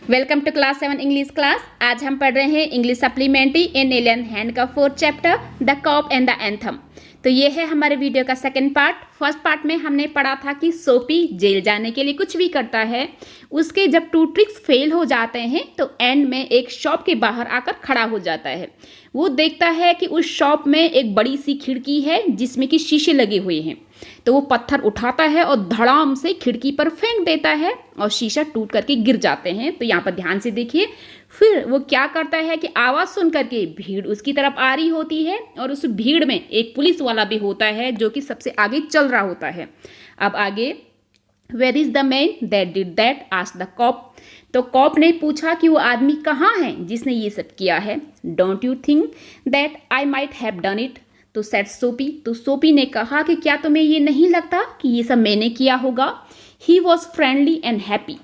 Welcome to class 7 English class. आज हम पढ़ रहे हैं English supplementary in alien hand का 4th chapter the cop and the anthem. तो ये है हमारे वीडियो का सेकंड पार्ट। फर्स्ट पार्ट में हमने पढ़ा था कि सोपी जेल जाने के लिए कुछ भी करता है, उसके जब 2 ट्रिक्स फेल हो जाते हैं तो एंड में एक शॉप के बाहर आकर खड़ा हो जाता है। वो देखता है कि उस शॉप में एक बड़ी सी खिड़की है जिसमें कि शीशे लगे हुए हैं, तो वो पत्थर उठाता है और धड़ाम से खिड़की पर फेंक देता है और शीशा टूट करके गिर जाते हैं। तो यहाँ पर ध्यान से देखिए, फिर वो क्या करता है कि आवाज़ सुन करके भीड़ उसकी तरफ आ रही होती है और उस भीड़ में एक पुलिस वाला भी होता है जो कि सबसे आगे चल रहा होता है। अब आगे, where is the man that did that asked the cop. तो कॉप ने पूछा कि वो आदमी कहाँ है जिसने ये सब किया है। Don't you think that I might have done it, तो सेड सोपी। तो सोपी ने कहा कि क्या तुम्हें ये नहीं लगता कि ये सब मैंने किया होगा। He was friendly and happy.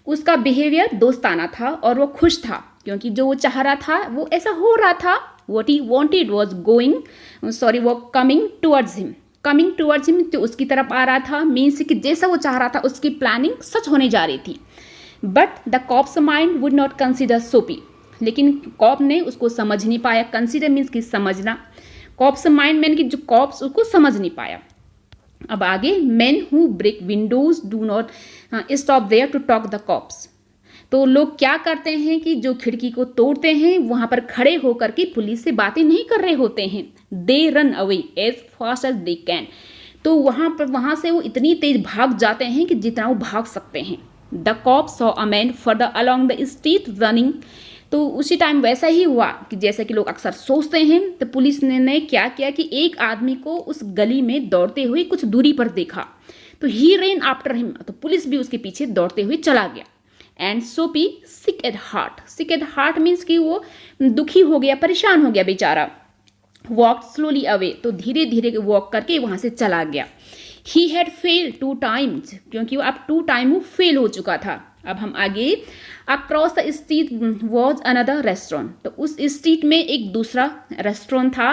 उसका बिहेवियर दोस्ताना था और वो खुश था क्योंकि जो वो चाह रहा था वो ऐसा हो रहा था। वॉट ही वॉन्टेड वॉज वो कमिंग टूवर्ड्स हिम, तो उसकी तरफ आ रहा था। मीन्स कि जैसा वो चाह रहा था उसकी प्लानिंग सच होने जा रही थी। But the cop's mind would not consider Soapy, लेकिन कॉप ने उसको समझ नहीं पाया। कंसिडर मीन्स कि समझना, कॉप्स माइंड मैन की जो कॉप्स उसको समझ नहीं पाया। अब आगे, men who break windows do not stop there to talk the cops. तो लोग क्या करते हैं कि जो खिड़की को तोड़ते हैं वहां पर खड़े होकर के पुलिस से बातें नहीं कर रहे होते हैं। They run away as fast as they can. तो वहां से वो इतनी तेज भाग जाते हैं कि जितना वो भाग सकते हैं। The cop saw a man further along the street running. तो उसी टाइम वैसा ही हुआ कि जैसा कि लोग अक्सर सोचते हैं। तो पुलिस ने क्या किया कि एक आदमी को उस गली में दौड़ते हुए कुछ दूरी पर देखा, तो ही रेन आफ्टर हिम। तो पुलिस भी उसके पीछे दौड़ते हुए चला गया। एंड सोपी सिक एट हार्ट मीन्स कि वो दुखी हो गया, परेशान हो गया बेचारा। वॉक स्लोली अवे, तो धीरे धीरे वॉक करके वहां से चला गया। ही हैड फेल 2 टाइम्स, क्योंकि वो अब 2 टाइम वो फेल हो चुका था। अब हम आगे, across the street was another restaurant. तो उस स्ट्रीट में एक दूसरा रेस्टोरेंट था।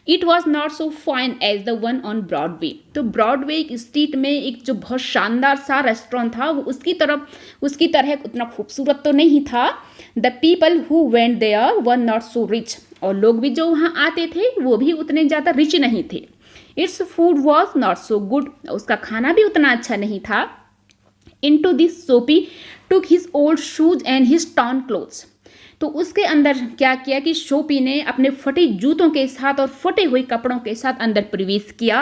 It was not so fine as the one on Broadway. तो ब्रॉडवे स्ट्रीट में एक जो बहुत शानदार सा रेस्टोरेंट था वो उसकी तरह उतना खूबसूरत तो नहीं था। The people who went there were not so rich, और लोग भी जो वहाँ आते थे वो भी उतने ज़्यादा रिच नहीं थे। Its food was not so good, उसका खाना भी उतना अच्छा नहीं था। Into this सोपी took his old shoes and his torn clothes। तो उसके अंदर क्या किया कि सोपी ने अपने फटे जूतों के साथ और फटे हुए कपड़ों के साथ अंदर प्रवेश किया।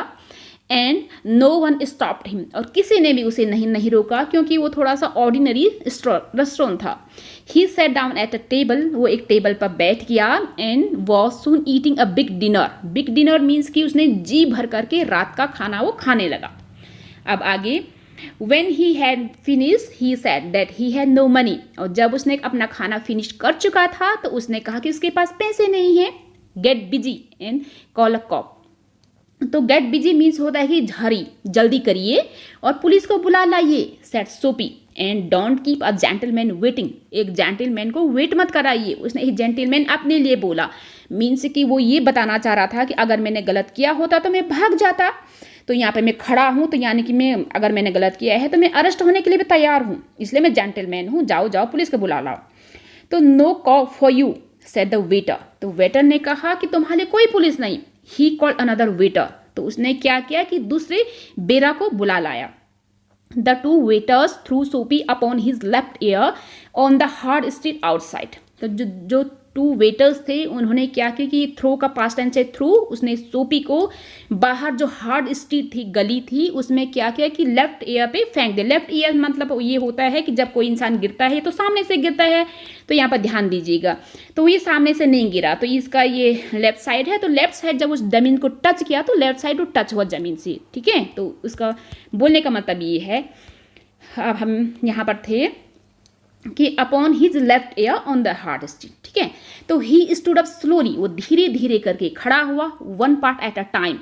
And no one stopped him, और किसी ने भी उसे नहीं रोका क्योंकि वो थोड़ा सा ऑर्डिनरी रेस्टोरेंट था। He sat down at a table, वो एक टेबल पर बैठ गया। And was soon eating a big dinner means कि उसने जी भर करके रात का खाना वो खाने लगा। अब आगे, When he had finished, he said that he had no money। और जब उसने अपना खाना फिनिश कर चुका था तो उसने कहा कि उसके पास पैसे नहीं है। Get busy and call a cop। तो get busy मीन्स होता है कि हरी, जल्दी करिए और पुलिस को बुला लाइए। said सोपी। And don't keep a gentleman waiting, एक जेंटलमैन को वेट मत कराइए। उसने एक जेंटलमैन अपने लिए बोला, मीन्स कि वो ये बताना चाह रहा था कि अगर मैंने गलत किया होता तो मैं भाग जाता। तो यहाँ पे मैं खड़ा हूँ, तो यानी कि अगर मैंने गलत किया है तो मैं अरेस्ट होने के लिए भी तैयार हूँ, इसलिए मैं जेंटलमैन हूँ। जाओ पुलिस को बुला लाओ। तो no call for you said the waiter. तो वेटर ने कहा कि तुम्हारे कोई पुलिस नहीं। He called another waiter. तो उसने क्या किया कि दूसरे बेरा को बुला लाया। द 2 वेटर्स थ्रू सोपी upon his left ear on the hard street outside. तो जो 2 वेटर्स थे उन्होंने क्या किया कि थ्रो का पास्ट टेंस है थ्रू। उसने सोपी को बाहर जो हार्ड स्ट्रीट थी, गली थी, उसमें क्या किया कि लेफ्ट ईयर पे फेंक दे। लेफ्ट ईयर मतलब ये होता है कि जब कोई इंसान गिरता है तो सामने से गिरता है, तो यहाँ पर ध्यान दीजिएगा। तो ये सामने से नहीं गिरा, तो इसका ये लेफ्ट साइड है। तो लेफ्ट साइड जब उस जमीन को टच किया तो लेफ्ट साइड वो टच हुआ जमीन से, ठीक है। तो उसका बोलने का मतलब ये है। अब हम यहाँ पर थे कि upon his left ear on the hard street, ठीक है। तो ही स्टूड अप स्लोली, वो धीरे धीरे करके खड़ा हुआ। 1 part at a time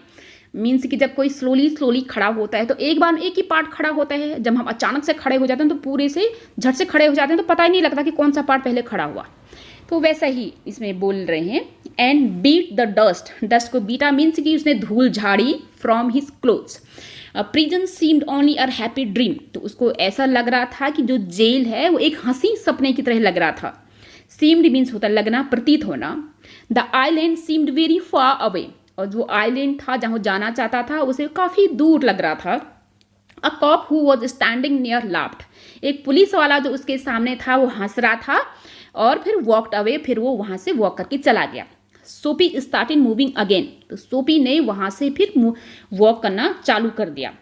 means कि जब कोई स्लोली खड़ा होता है तो एक बार एक ही पार्ट खड़ा होता है। जब हम अचानक से खड़े हो जाते हैं तो पूरे से झट से खड़े हो जाते हैं तो पता ही नहीं लगता कि कौन सा पार्ट पहले खड़ा हुआ। तो वैसा ही इसमें बोल रहे हैं। एंड बीट द डस्ट को बीटा मीन्स कि उसने धूल झाड़ी from his clothes. Prison seemed only a happy dream, तो उसको ऐसा लग रहा था कि जो जेल है वो एक हंसी सपने की तरह लग रहा था। सीम्ड मीन्स होता लगना, प्रतीत होना। The island seemed very far away, और जो आइलैंड था जहाँ वो जाना चाहता था उसे काफ़ी दूर लग रहा था। A cop who was standing near laughed, एक पुलिस वाला जो उसके सामने था वो हंस रहा था और फिर वॉकड अवे, फिर वो वहाँ से वॉक करके चला गया। सोपी स्टार्टेड मूविंग अगेन, तो सोपी ने वहाँ से फिर वॉक करना चालू कर दिया।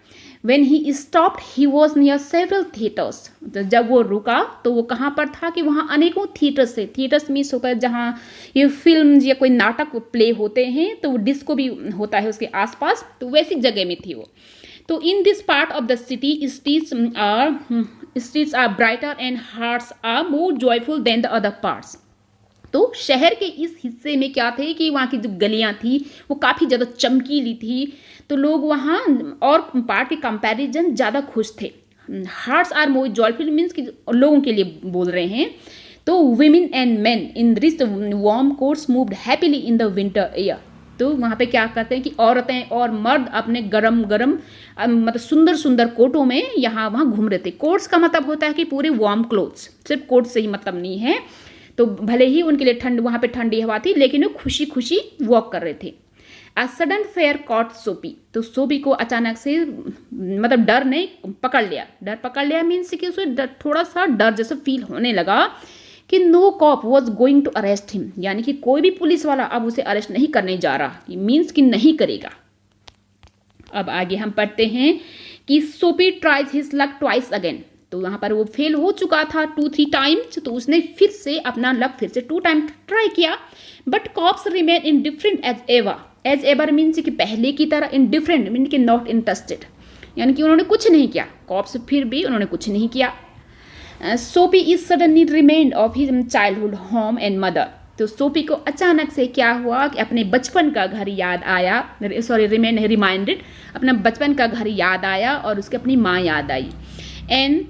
When he stopped, he was near several theaters. तो जब वो रुका तो वो कहाँ पर था कि वहाँ अनेकों थिएटर्स थे। थिएटर्स मीन्स होता है जहाँ ये फिल्म या कोई नाटक प्ले होते हैं, तो डिस्को भी होता है उसके आसपास, तो वैसी जगह में थी वो। तो in this part of the city streets are brighter and hearts are more joyful than the other parts. तो शहर के इस हिस्से में क्या थे कि वहाँ की जो गलियाँ थी वो काफ़ी ज़्यादा चमकीली थी, तो लोग वहाँ और पार्ट के कंपैरिजन ज़्यादा खुश थे। Hearts are more joyful means कि लोगों के लिए बोल रहे हैं। तो women and men in rich warm coats moved happily in the winter air, तो वहाँ पे क्या करते हैं कि औरतें और मर्द अपने गरम गरम मतलब सुंदर सुंदर कोटों में यहाँ वहाँ घूम रहे थे। कोट्स का मतलब होता है कि पूरे वार्म क्लोथ्स, सिर्फ कोट से ही मतलब नहीं है। तो भले ही उनके लिए ठंड, वहाँ पे ठंडी हवा थी, लेकिन वो खुशी खुशी वॉक कर रहे थे। अ सडन फेयर कॉट सोपी, तो सोपी को अचानक से मतलब डर ने पकड़ लिया। डर पकड़ लिया मीन्स कि उसे थोड़ा सा डर जैसा फील होने लगा कि no cop was going to arrest him, यानी कि कोई भी पुलिस वाला अब उसे अरेस्ट नहीं करने जा रहा, मीन्स कि नहीं करेगा। अब आगे हम पढ़ते हैं कि सोपी tries his luck twice again, तो यहाँ पर वो फेल हो चुका था 2-3 टाइम्स, तो उसने फिर से अपना लक फिर से 2 टाइम ट्राई किया। But cops remain indifferent as ever, as ever means कि पहले की तरह, इनडिफरेंट मीन कि नॉट इंटरेस्टेड, यानी कि उन्होंने कुछ नहीं किया। कॉप्स फिर भी उन्होंने कुछ नहीं किया। सोपी is suddenly remained of his childhood home and mother, तो सोपी को अचानक से क्या हुआ कि अपने बचपन का घर याद आया, रिमेंड रिमाइंडेड, अपना बचपन का घर याद आया और उसकी अपनी माँ याद आई। And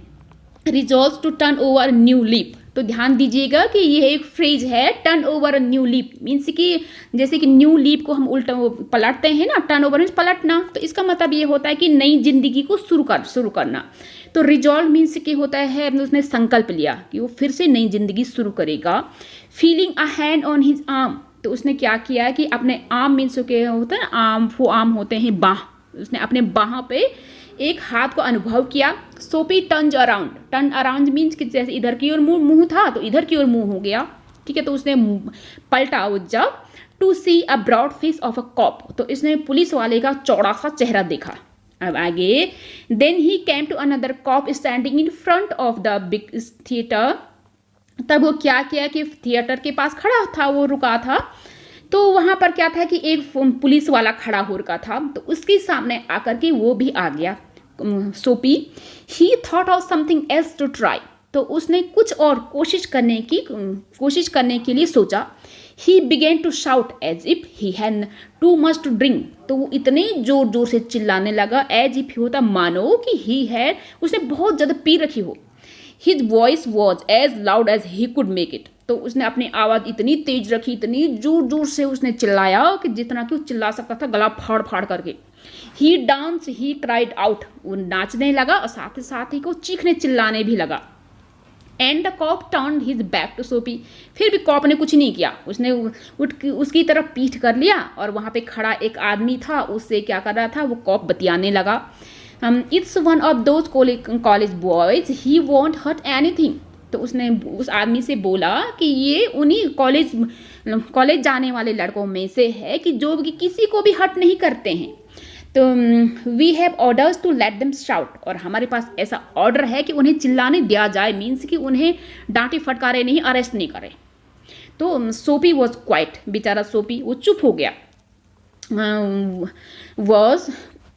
resolve to turn over new leaf, तो ध्यान दीजिएगा कि ये एक फ्रेज है, turn over a new leaf means कि जैसे कि न्यू लीप को हम उल्टा पलटते हैं ना, टर्न ओवर मीन्स पलटना, तो इसका मतलब ये होता है कि नई जिंदगी को शुरू करना। तो रिजॉल्व मीन्स कि होता है उसने संकल्प लिया कि वो फिर से नई जिंदगी शुरू करेगा। Feeling a hand on his arm, तो उसने क्या किया कि अपने आर्म मीन्स के होता है आर्म, वो आर्म होते हैं बाह, उसने अपने बाह पे एक हाथ को अनुभव किया। सोपी टर्न अराउंड मीन्स कि जैसे इधर की ओर मुंह था तो इधर की ओर मुंह हो गया, ठीक है, तो उसने पलटा जब to see a broad face of a cop, तो इसने पुलिस वाले का चौड़ा सा चेहरा देखा। अब आगे then he came to another cop standing in front of the big theatre, तब वो क्या किया कि थिएटर के पास खड़ा था, वो रुका था, तो वहाँ पर क्या था कि एक पुलिस वाला खड़ा हो रखा था, तो उसके सामने आकर के वो भी आ गया। Soapy he thought of something else to try, तो उसने कुछ और कोशिश करने के लिए सोचा। He began to shout as if he had too much to drink, तो वो इतने जोर जोर से चिल्लाने लगा, एज इफ ही होता मानो कि ही हैड, उसने बहुत ज़्यादा पी रखी हो। His voice was as loud as he could make it, तो उसने अपनी आवाज़ इतनी तेज रखी, इतनी जोर जोर से उसने चिल्लाया कि जितना कि वो चिल्ला सकता था, गला फाड़ फाड़ करके। ही डांस, ही क्राइड आउट, वो नाचने लगा और साथ ही को चीखने चिल्लाने भी लगा। And the cop turn his back to Soapy, फिर भी कॉप ने कुछ नहीं किया, उसने उसकी तरफ पीठ कर लिया और वहाँ पे खड़ा एक आदमी था, उससे क्या कर रहा था, वो कॉप बतियाने लगा। It's one of those college boys, he won't hurt anything, तो उसने उस आदमी से बोला कि ये उन्हीं कॉलेज जाने वाले लड़कों में से है कि जो कि किसी को भी हर्ट नहीं करते हैं। तो we have orders to let them shout, और हमारे पास ऐसा ऑर्डर है कि उन्हें चिल्लाने दिया जाए, मीन्स कि उन्हें डांटे फटकारे नहीं, अरेस्ट नहीं करें। तो सोपी वॉज क्वाइट, बेचारा सोपी वो चुप हो गया। Was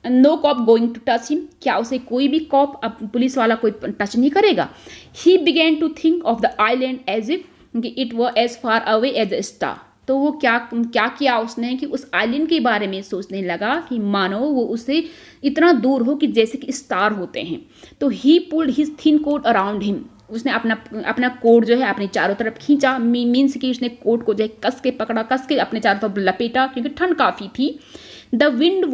no cop going to touch him, क्या उसे कोई भी कॉप पुलिस वाला कोई टच नहीं करेगा। He began to think of the island as if it were as far away as a star, तो वो क्या किया उसने कि उस आइलैंड के बारे में सोचने लगा कि मानो वो उससे इतना दूर हो कि जैसे कि स्टार होते हैं। तो he pulled his thin coat around him, उसने अपना कोट जो है अपने चारों तरफ खींचा, मीन्स कि उसने कोट को जो है कस के पकड़ा, कस के अपने चारों तरफ लपेटा, क्योंकि ठंड काफ़ी थी। The wind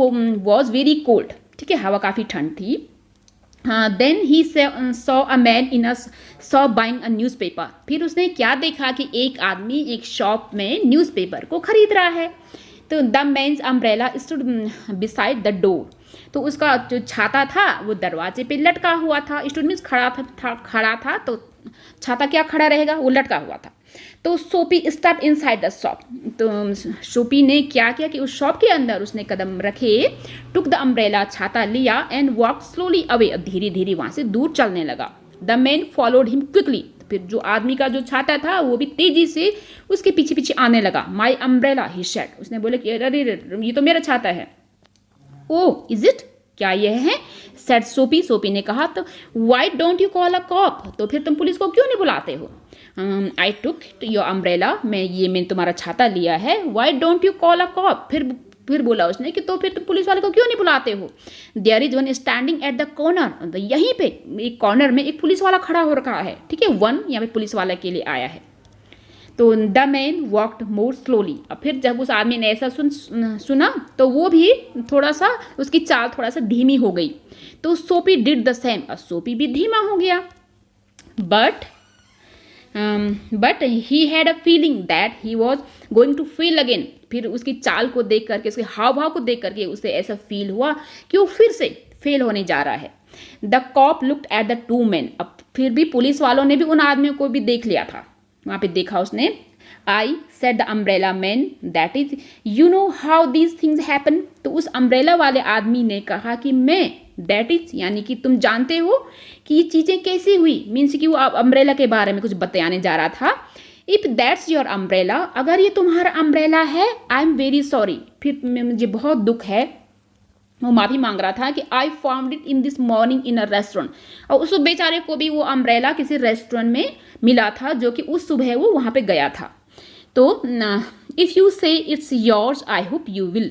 was very cold, ठीक है, हवा काफ़ी ठंड थी। Then he saw a man in a shop buying a newspaper. फिर उसने क्या देखा कि एक आदमी एक शॉप में न्यूज़पेपर को खरीद रहा है। तो the man's umbrella stood beside the door. तो उसका जो छाता था वो दरवाजे पे लटका हुआ था। स्टूड मीन्स खड़ा था तो छाता क्या खड़ा रहेगा, वो लटका हुआ था। तो सोपी स्टेप इनसाइड द शॉप। तो सोपी ने क्या किया कि उस शॉप के अंदर उसने कदम रखे, टुक द अम्ब्रेला, छाता लिया, एंड वॉक स्लोली अवे, धीरे धीरे वहां से दूर चलने लगा। The man followed him quickly. फिर जो आदमी का जो छाता था वो भी तेजी से उसके पीछे पीछे आने लगा। माई अम्ब्रेला ही सेड। उसने बोले कि अरे ये तो मेरा छाता है। ओ इज इट, क्या यह है, सेड सोपी। सोपी ने कहा तो why don't you call a cop, तो फिर तुम पुलिस को क्यों नहीं बुलाते हो। आई टुक योर अम्ब्रेला, मैंने तुम्हारा छाता लिया है। Why don't you call a cop, फिर बोला उसने कि तो फिर तुम पुलिस वाले को क्यों नहीं बुलाते हो। There is one standing at the corner, यहीं पे एक कॉर्नर में एक पुलिस वाला खड़ा हो रखा है। ठीक है, वन यहाँ पे पुलिस वाला के लिए आया है। तो the man walked more slowly. अब फिर जब उस आदमी ने ऐसा सुना तो वो भी थोड़ा सा, उसकी चाल थोड़ा सा धीमी हो गई। तो सोपी डिड द सेम, सोपी भी धीमा हो गया। But he had a feeling that he was going to fail again. फिर उसकी चाल को देख करके, उसके हाव भाव को देख करके उसे ऐसा फील हुआ कि वो फिर से फेल होने जा रहा है। The cop looked at the two man. अब फिर भी पुलिस वालों ने भी उन आदमियों को भी देख लिया था, वहां पे देखा उसने। I said the umbrella man that is you know how these things happen. तो उस अम्ब्रेला वाले आदमी ने कहा कि मैं, दैट इज यानी कि तुम जानते हो कि ये चीज़ें कैसे हुई, मीन्स कि वो अम्ब्रेला के बारे में कुछ बताने जा रहा था। इफ दैट्स योर अम्ब्रेला, अगर ये तुम्हारा अम्ब्रेला है, आई एम वेरी सॉरी, फिर मुझे बहुत दुख है। वो माफ़ी मांग रहा था कि I found it in this morning in a restaurant. और उस बेचारे को भी वो अम्ब्रेला किसी रेस्टोरेंट में मिला था, जो कि उस सुबह वो वहाँ पे गया था। तो इफ़ यू से it's yours I hope you will.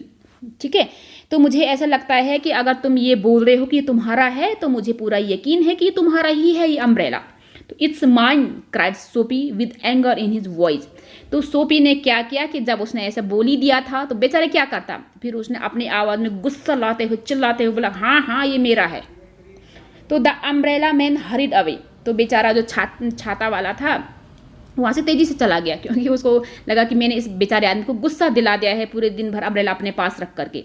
ठीक है, तो मुझे ऐसा लगता है कि अगर तुम ये बोल रहे हो कि ये तुम्हारा है तो मुझे पूरा यकीन है कि ये तुम्हारा ही है ये अम्ब्रेला। तो इट्स माइन, क्राइड सोपी with anger in his voice. तो सोपी ने क्या किया कि जब उसने ऐसा बोल ही दिया था तो बेचारे क्या करता, फिर उसने अपनी आवाज़ में गुस्सा लाते हुए चिल्लाते हुए बोला हाँ हाँ ये मेरा है। तो the umbrella man horrid away. तो बेचारा जो छाता वाला था वहाँ से तेज़ी से चला गया, क्योंकि उसको लगा कि मैंने इस बेचारे आदमी को गुस्सा दिला दिया है पूरे दिन भर अम्ब्रेला अपने पास रख करके।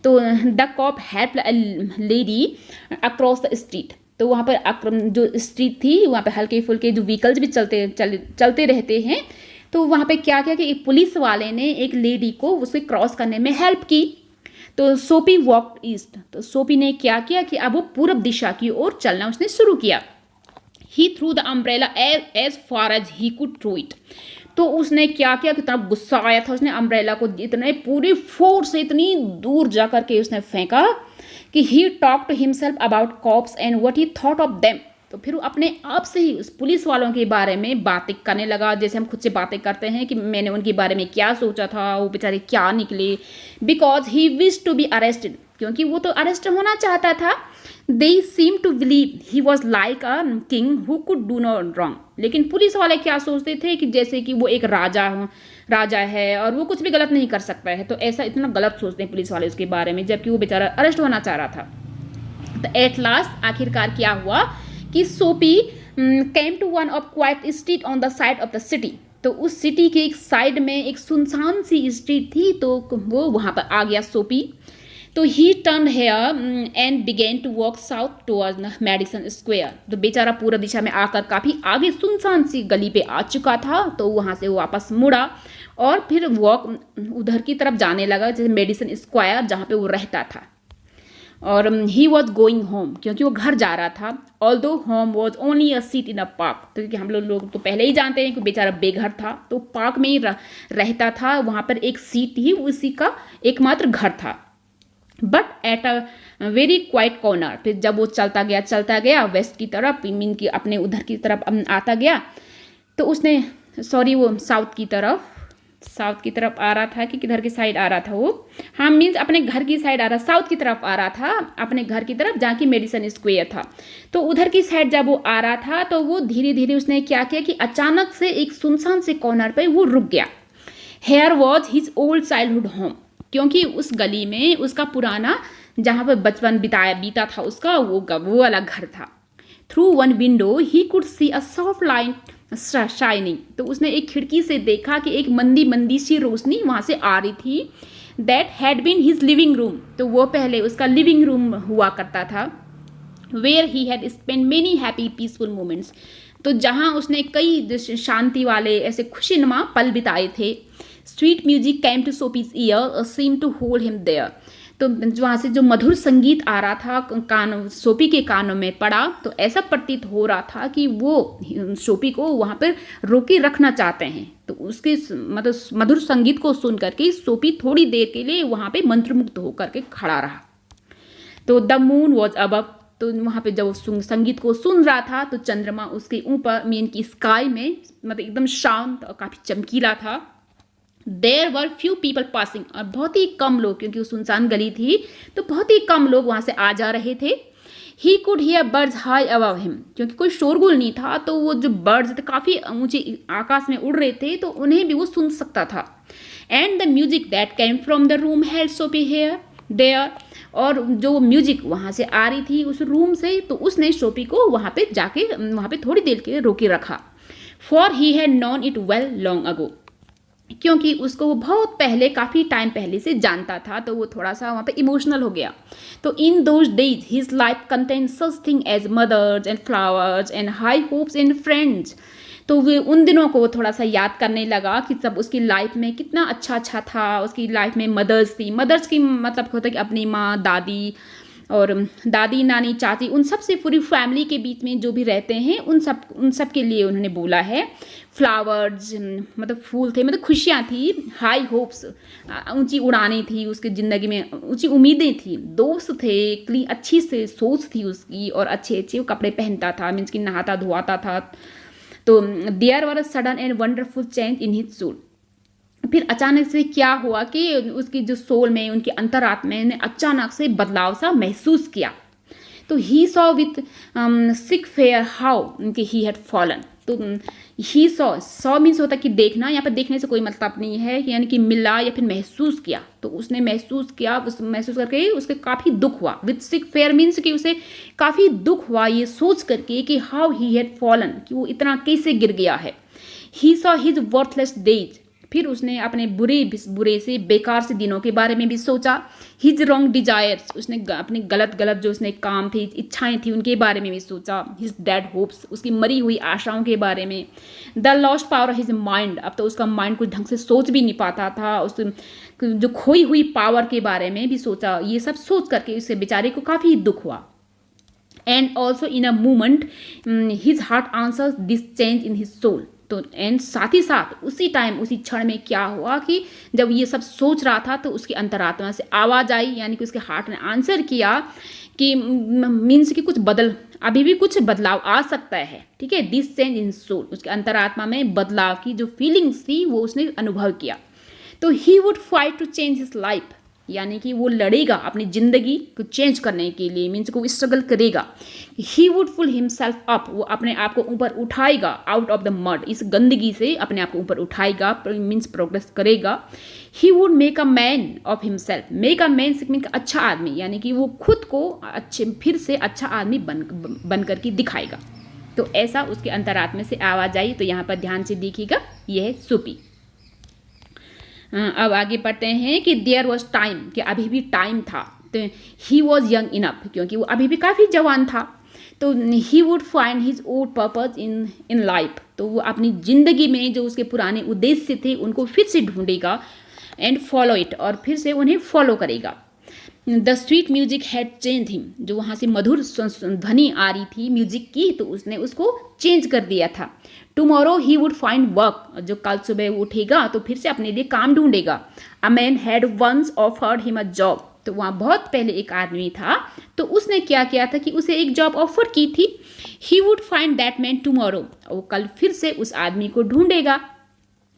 तो the cop help a lady across the street. तो वहाँ पर जो स्ट्रीट थी वहाँ पे हल्के फुल्के जो व्हीकल्स भी चलते रहते हैं। तो वहाँ पे क्या किया कि एक पुलिस वाले ने एक लेडी को उसके क्रॉस करने में हेल्प की। तो सोपी वॉक ईस्ट। तो सोपी ने क्या किया कि अब वो पूरब दिशा की ओर चलना उसने शुरू किया। He threw the umbrella as far as he could threw it. तो उसने क्या किया, कितना गुस्सा आया था, उसने अम्ब्रेला को इतने पूरी फोर्स से इतनी दूर जा करके उसने फेंका कि he talk to himself about cops and what he thought of them. तो फिर वो अपने आप से ही उस पुलिस वालों के बारे में बातें करने लगा, जैसे हम खुद से बातें करते हैं कि मैंने उनके बारे में क्या सोचा था, वो बेचारे क्या निकले। Because he wish to be arrested, क्योंकि वो तो अरेस्ट होना चाहता था। They seem to believe he was like a king who could do no wrong. लेकिन पुलिस वाले क्या सोचते थे कि जैसे कि वो एक राजा है और वो कुछ भी गलत नहीं कर सकता है। तो ऐसा इतना गलत सोचते हैं पुलिस वाले उसके बारे में, जबकि वो बेचारा अरेस्ट होना चाह रहा था। तो एट लास्ट आखिरकार क्या हुआ कि Soapy came to one of quiet street on the side of the city. तो उस सिटी के एक साइड में एक सुनसान सी स्ट्रीट थी, तो वो वहाँ पर आ गया सोपी। तो he turn here and began to walk south towards Madison Square. तो बेचारा पूर्व दिशा में आकर काफ़ी आगे सुनसान सी गली पे आ चुका था, तो वहाँ से वो वापस मुड़ा और फिर वॉक उधर की तरफ जाने लगा, जैसे मेडिसन स्क्वायर जहाँ पे वो रहता था। और ही वॉज गोइंग होम, क्योंकि वो घर जा रहा था। Although home was only a seat in a park. तो क्योंकि हम लोग तो पहले ही जानते हैं कि बेचारा बेघर था, तो पार्क में ही रहता था, वहाँ पर एक सीट ही उसी का एकमात्र घर था। But at a very quite corner. फिर जब वो चलता गया वेस्ट की तरफ, मीन की अपने उधर की तरफ आता गया, तो उसने वो साउथ की तरफ आ रहा था कि किधर की साइड आ रहा था वो, हाँ मीन्स अपने घर की साइड आ रहा, साउथ की तरफ आ रहा था, अपने घर की तरफ जहाँ की मेडिसन स्क्वायर था। तो उधर की साइड जब वो आ रहा था तो वो धीरे धीरे उसने क्या किया कि अचानक से एक सुनसान से कॉर्नर पे वो रुक गया। Here was his old childhood home, क्योंकि उस गली में उसका पुराना जहाँ पर बचपन बीता था उसका, वो वाला घर था। Through one window he could see a soft light shining, तो उसने एक खिड़की से देखा कि एक मंदी मंदी सी रोशनी वहाँ से आ रही थी। That had been his living room, तो वो पहले उसका लिविंग रूम हुआ करता था। Where he had spend many happy peaceful moments, तो जहाँ उसने कई शांति वाले ऐसे खुशीनुमा पल बिताए थे। Sweet music came to Soapy's ear seem to hold him there, तो वहाँ से जो मधुर संगीत आ रहा था कानों, सोपी के कानों में पड़ा, तो ऐसा प्रतीत हो रहा था कि वो सोपी को वहाँ पर रोके रखना चाहते हैं। तो उसके मतलब मधुर संगीत को सुन करके सोपी थोड़ी देर के लिए वहाँ पे मंत्रमुग्ध होकर के खड़ा रहा। तो द मून वॉज अबव, तो वहाँ पे जब संगीत को सुन रहा था तो चंद्रमा उसके ऊपर मीन की स्काई में मतलब एकदम शांत और काफ़ी चमकीला था। There were few people passing, और बहुत ही कम लोग, क्योंकि वो सुनसान गली थी तो बहुत ही कम लोग वहाँ से आ जा रहे थे। He could hear birds high above him, क्योंकि कोई शोरगुल नहीं था तो वो जो बर्ड्स थे काफ़ी ऊंचे आकाश में उड़ रहे थे, तो उन्हें भी वो सुन सकता था। And the music that came from the room held सोपी हेयर देयर, और जो म्यूजिक वहाँ से आ रही थी उस रूम से, तो उसने सोपी को वहाँ पे जाके वहाँ पे थोड़ी देर के रोके रखा। For he had non it well long ago, क्योंकि उसको वो बहुत पहले काफ़ी टाइम पहले से जानता था, तो वो थोड़ा सा वहाँ पे इमोशनल हो गया। तो in those days his life contain such thing as mothers and flowers and high hopes and friends, तो वे उन दिनों को वो थोड़ा सा याद करने लगा कि सब उसकी लाइफ में कितना अच्छा अच्छा था। उसकी लाइफ में मदर्स थी, मदर्स की मतलब होता है कि अपनी माँ, दादी और दादी, नानी, चाची, उन सब से पूरी फैमिली के बीच में जो भी रहते हैं उन सब के लिए उन्होंने बोला है। फ्लावर्स मतलब फूल थे, मतलब खुशियाँ थी। हाई होप्स ऊंची उड़ानें थी उसकी ज़िंदगी में, ऊंची उम्मीदें थी। दोस्त थे, क्लीन अच्छी से सोच थी उसकी, और अच्छे अच्छे वो कपड़े पहनता था, मीन्स कि नहाता धोआता था। तो there were a sudden and wonderful change in his soul, फिर अचानक से क्या हुआ कि उसकी जो सोल में, उनकी अंतरात्मा ने अचानक से बदलाव सा महसूस किया। तो he saw with sick fair how he had fallen, तो ही सॉ मीन्स होता है कि देखना, यहाँ पर देखने से कोई मतलब नहीं है, यानी कि मिला या फिर महसूस किया। तो उसने महसूस किया, महसूस करके उसके काफ़ी दुख हुआ। विथ सिक फेयर मीन्स कि उसे काफ़ी दुख हुआ ये सोच करके कि हाउ ही हैड फॉलन, कि वो इतना कैसे गिर गया है। He saw his worthless days, फिर उसने अपने बुरे से बेकार से दिनों के बारे में भी सोचा। हिज रॉन्ग डिजायर्स, उसने अपने गलत जो उसने काम थी, इच्छाएं थी, उनके बारे में भी सोचा। हिज डेड होप्स, उसकी मरी हुई आशाओं के बारे में। The lost power of his mind, अब तो उसका माइंड कुछ ढंग से सोच भी नहीं पाता था। उस जो खोई हुई पावर के बारे में भी सोचा। ये सब सोच करके उससे बेचारे को काफ़ी दुख हुआ। And also in a moment his heart answers this change in his soul, तो एंड साथ ही साथ उसी टाइम, उसी क्षण में क्या हुआ कि जब ये सब सोच रहा था तो उसकी अंतरात्मा से आवाज़ आई, यानी कि उसके हार्ट ने आंसर किया कि मीन्स कि अभी भी कुछ बदलाव आ सकता है। ठीक है, दिस चेंज इन सोल, उसके अंतरात्मा में बदलाव की जो फीलिंग्स थी वो उसने अनुभव किया। तो he would fight to change his life, यानी कि वो लड़ेगा अपनी ज़िंदगी को चेंज करने के लिए, मीन्स को स्ट्रगल करेगा। He would pull himself up, वो अपने आप को ऊपर उठाएगा आउट ऑफ द मड, इस गंदगी से अपने आप को ऊपर उठाएगा, मीन्स प्रोग्रेस करेगा। He would make a man of himself, make a man mean अच्छा आदमी, यानी कि वो खुद को फिर से अच्छा आदमी बन करके दिखाएगा। तो ऐसा उसके अंतरात्मा से आवाज़ आई। तो यहाँ पर ध्यान से देखिएगा, यह है सोपी। अब आगे पढ़ते हैं कि देयर वॉज टाइम, कि अभी भी टाइम था। तो ही वॉज यंग इनफ, क्योंकि वो अभी भी काफ़ी जवान था। तो he would find his old purpose in life, तो वो अपनी ज़िंदगी में जो उसके पुराने उद्देश्य थे उनको फिर से ढूंढेगा। एंड फॉलो इट, और फिर से उन्हें फॉलो करेगा। The sweet music had change him, जो वहाँ से मधुर ध्वनि आ रही थी म्यूजिक की, तो उसने उसको चेंज कर दिया था। Tomorrow he would find work, जो कल सुबह वो उठेगा तो फिर से अपने लिए काम ढूंढेगा। A man had once offered him a job, तो वहाँ बहुत पहले एक आदमी था, तो उसने क्या किया था कि उसे एक जॉब ऑफर की थी। He would find that man tomorrow, वो कल फिर से उस आदमी को ढूंढेगा।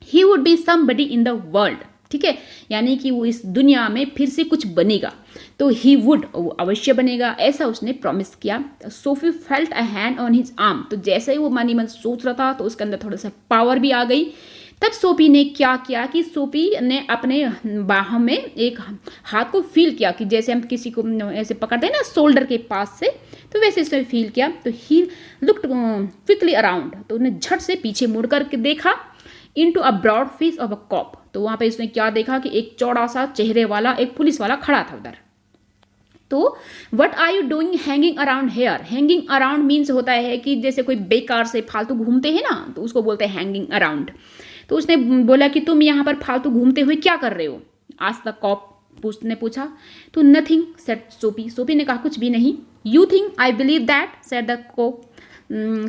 He would be somebody in the world, ठीक है, यानी कि वो इस दुनिया में फिर से कुछ बनेगा। तो ही वुड, वो अवश्य बनेगा, ऐसा उसने प्रॉमिस किया। Sophie felt a hand on his arm, तो जैसे ही वो मन ही मन सोच रहा था तो उसके अंदर थोड़ा सा पावर भी आ गई। तब सोपी ने क्या किया कि सोपी ने अपने बाहों में एक हाथ को फील किया कि जैसे हम किसी को ऐसे पकड़ते हैं ना शोल्डर के पास से, तो वैसे उसने फील किया। तो ही लुक्ड क्विकली अराउंड, तो उन्हें झट से पीछे मुड़ करके देखा into a broad face of a cop. तो वहाँ पे उसने क्या देखा कि एक चौड़ा सा चेहरे वाला एक पुलिस वाला खड़ा था उधर। तो what are you doing hanging around here. Hanging around means होता है कि जैसे कोई बेकार से फालतू घूमते हैं ना, तो उसको बोलते हैं हैंगिंग अराउंड। तो उसने बोला कि तुम यहाँ पर फालतू घूमते हुए क्या कर रहे हो, आज द कॉप ने पूछा। तो नथिंग सेड सोपी, सोपी ने कहा कुछ भी नहीं। You think I believe that said the cop.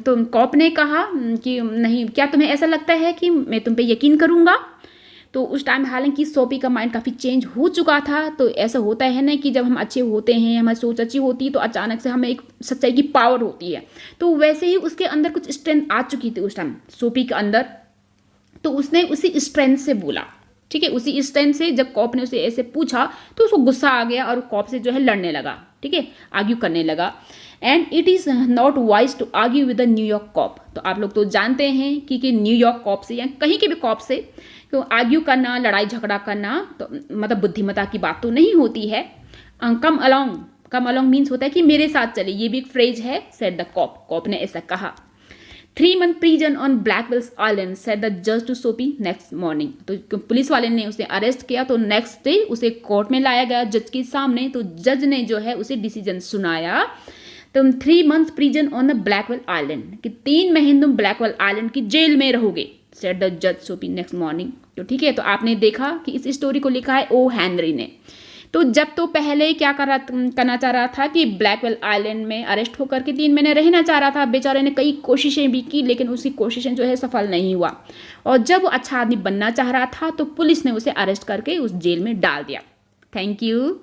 तो कॉप ने कहा कि नहीं, क्या तुम्हें ऐसा लगता है कि मैं तुम पे यकीन करूँगा। तो उस टाइम हालांकि सोपी का माइंड काफ़ी चेंज हो चुका था। तो ऐसा होता है ना कि जब हम अच्छे होते हैं, हमारी सोच अच्छी होती है, तो अचानक से हमें एक सच्चाई की पावर होती है। तो वैसे ही उसके अंदर कुछ स्ट्रेंथ आ चुकी थी उस टाइम सोपी के अंदर। तो उसने उसी स्ट्रेंथ से बोला, ठीक है, उसी स्ट्रेंथ से जब कॉप ने उसे ऐसे पूछा तो उसको गुस्सा आ गया और कॉप से जो है लड़ने लगा, ठीक है, आर्ग्यू करने लगा। And it is not wise to argue with the New York cop. तो आप लोग तो जानते हैं कि न्यूयॉर्क कॉप से या कहीं के भी कॉप से तो आर्ग्यू करना, लड़ाई झगड़ा करना तो मतलब बुद्धिमत्ता की बात तो नहीं होती है। Come along, come along means होता है कि मेरे साथ चले, ये भी एक फ्रेज है। सेड द कॉप, कॉप ने ऐसा कहा। 3 month prison on Blackwell's Island said the judge to Soapy next morning। तो पुलिस वाले ने उसे अरेस्ट किया, तो नेक्स्ट डे उसे कोर्ट में लाया गया जज के सामने। तो जज ने जो है उसे डिसीजन सुनाया। तुम 3 months prison on the Blackwell Island, कि 3 महीने तुम ब्लैकवेल आइलैंड की जेल में रहोगे, said the judge Soapy next morning। तो ठीक है, तो आपने देखा कि इस स्टोरी को लिखा है ओ हेनरी ने। तो जब तो पहले क्या करना चाह रहा था कि ब्लैकवेल आइलैंड में अरेस्ट होकर के 3 महीने रहना चाह रहा था। बेचारे ने कई कोशिशें भी की, लेकिन उसकी कोशिशें जो है सफल नहीं हुआ। और जब वो अच्छा आदमी बनना चाह रहा था तो पुलिस ने उसे अरेस्ट करके उस जेल में डाल दिया। Thank you.